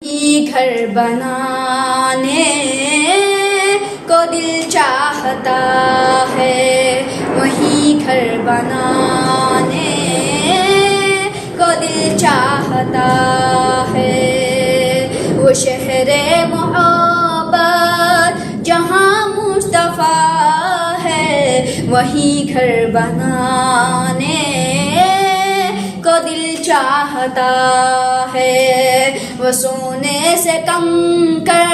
گھر بنانے کو دل چاہتا ہے، وہیں گھر بنانے کو دل چاہتا ہے۔ وہ شہر محبت جہاں مصطفیٰ ہے، وہیں گھر بنانے کو دل چاہتا ہے۔ وہ سونے سے کم کر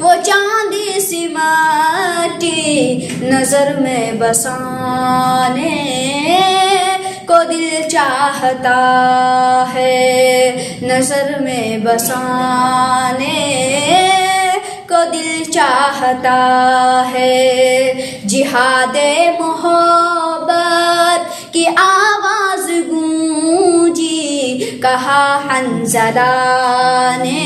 وہ چاندی سی مٹی نظر میں بسانے کو دل چاہتا ہے، نظر میں بسانے کو دل چاہتا ہے۔ جہاد محبت کی آواز گونجی، کہا حنظلہ نے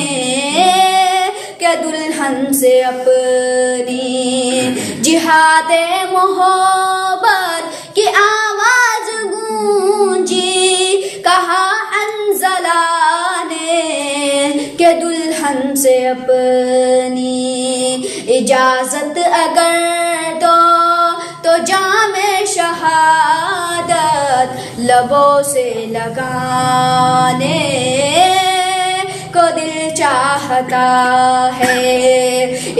کہ دلہن سے اپنی جہاد محبت کی آواز گونجی، کہا حنظلہ نے کہ دلہن سے اپنی اجازت اگر تو جام شہادت لبوں سے لگانے کو دل چاہتا ہے۔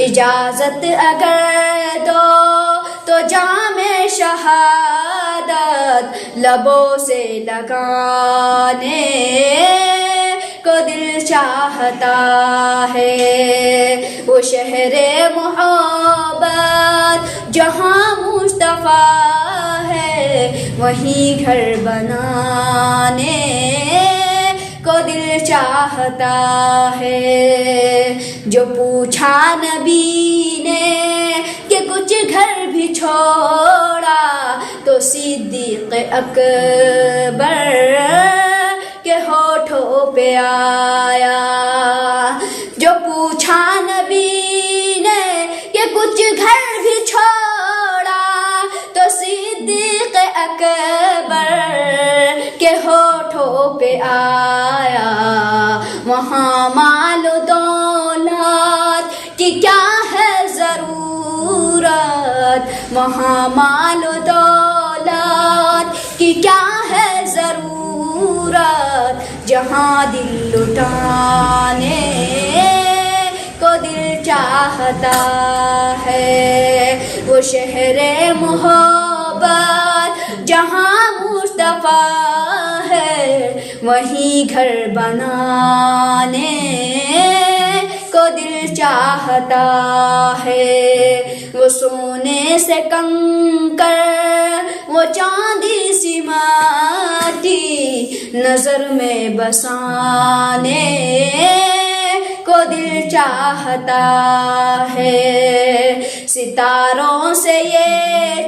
اجازت اگر تو جام شہادت لبوں سے لگانے کو دل چاہتا ہے۔ وہ شہر محبت جہاں مصطفیٰ ہے، وہیں گھر بنانے کو دل چاہتا ہے۔ جو پوچھا نبی نے کہ کچھ گھر بھی چھوڑا، تو صدیق اکبر کے ہونٹوں پہ آیا۔ جو پوچھا نبی نے کہ کچھ گھر بھی چھوڑا، تو صدیق اکبر کے ہونٹوں پہ آیا۔ وہاں مال و دولت کی کیا ہے ضرورت، وہاں مال و دولت کی کیا ہے ضرورت، جہاں دل لٹانے کو دل چاہتا ہے۔ وہ شہر محبت جہاں مصطفیٰ ہے، وہیں گھر بنانے کو دل چاہتا ہے۔ وہ سونے سے کنکر وہ چاندی سی مٹی نظر میں بسانے کو دل چاہتا ہے۔ ستاروں سے یہ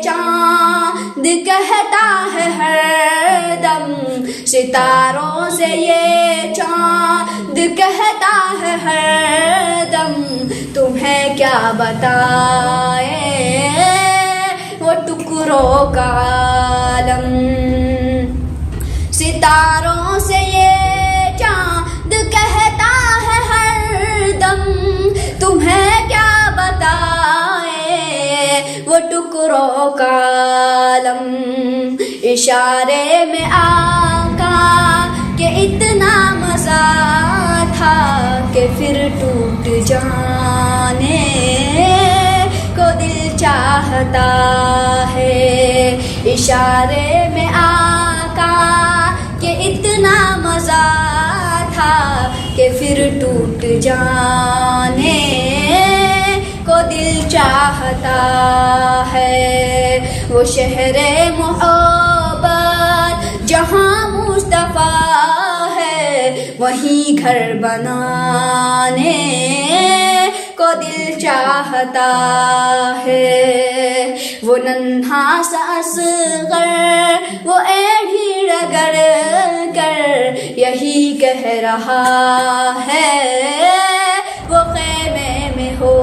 چاند کہتا ہے ہر دم، ستاروں سے یہ چاند کہتا ہے ہر دم، تمہیں کیا بتائے وہ ٹکڑوں کا عالم۔ ستاروں سے یہ چاند کہتا ہے ہر دم، تمہیں کیا بتائے وہ ٹکڑوں کا عالم۔ اشارے میں آقا کہ اتنا مزہ تھا کہ پھر ٹوٹ جانے کو دل چاہتا ہے۔ اشارے میں آقا کہ اتنا مزہ تھا کہ پھر ٹوٹ جانے کو دل چاہتا ہے۔ وہ شہر محبت جہاں مصطفیٰ ہے، وہیں گھر بنانے کو دل چاہتا ہے۔ وہ ننھا سا اصغر وہ ایڑھی رگڑ کر یہی کہہ رہا ہے، وہ خیمے میں ہو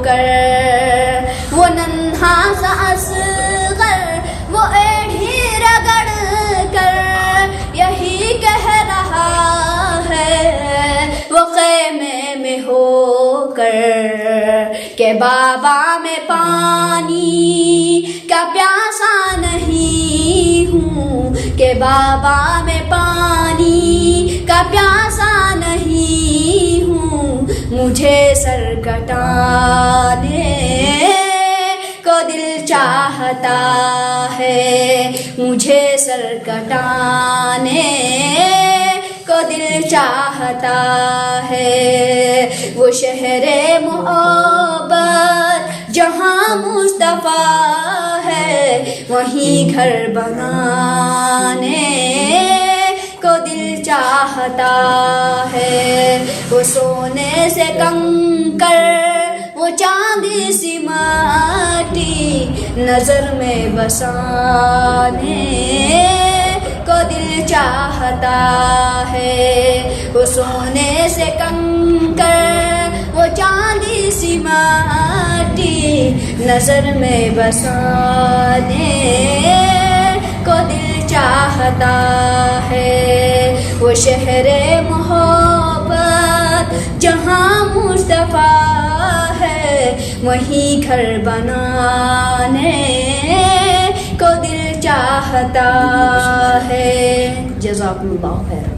کر۔ وہ ننھا سا اصغر وہ ایڑھی رگڑ کر یہی کہہ رہا ہے، وہ خیمے کر کہ بابا میں پانی کا پیاسا نہیں ہوں، کہ بابا میں پانی کا پیاسا نہیں ہوں، مجھے سر کٹانے کو دل چاہتا ہے، مجھے سر کٹانے کو دل چاہتا ہے۔ وہ شہر محبت جہاں مصطفیٰ ہے، وہیں گھر بنانے کو دل چاہتا ہے۔ وہ سونے سے کنکر، وہ چاندی سی مٹی نظر میں بسانے کو دل چاہتا ہے۔ وہ سونے سے کنکر، وہ چاندی سی مٹی نظر میں بسانے کو دل چاہتا ہے۔ وہ شہر محبت جہاں مصطفیٰ ہے، وہیں گھر بنانے کو دل چاہتا ہے۔ جزاکم اللہ خیر۔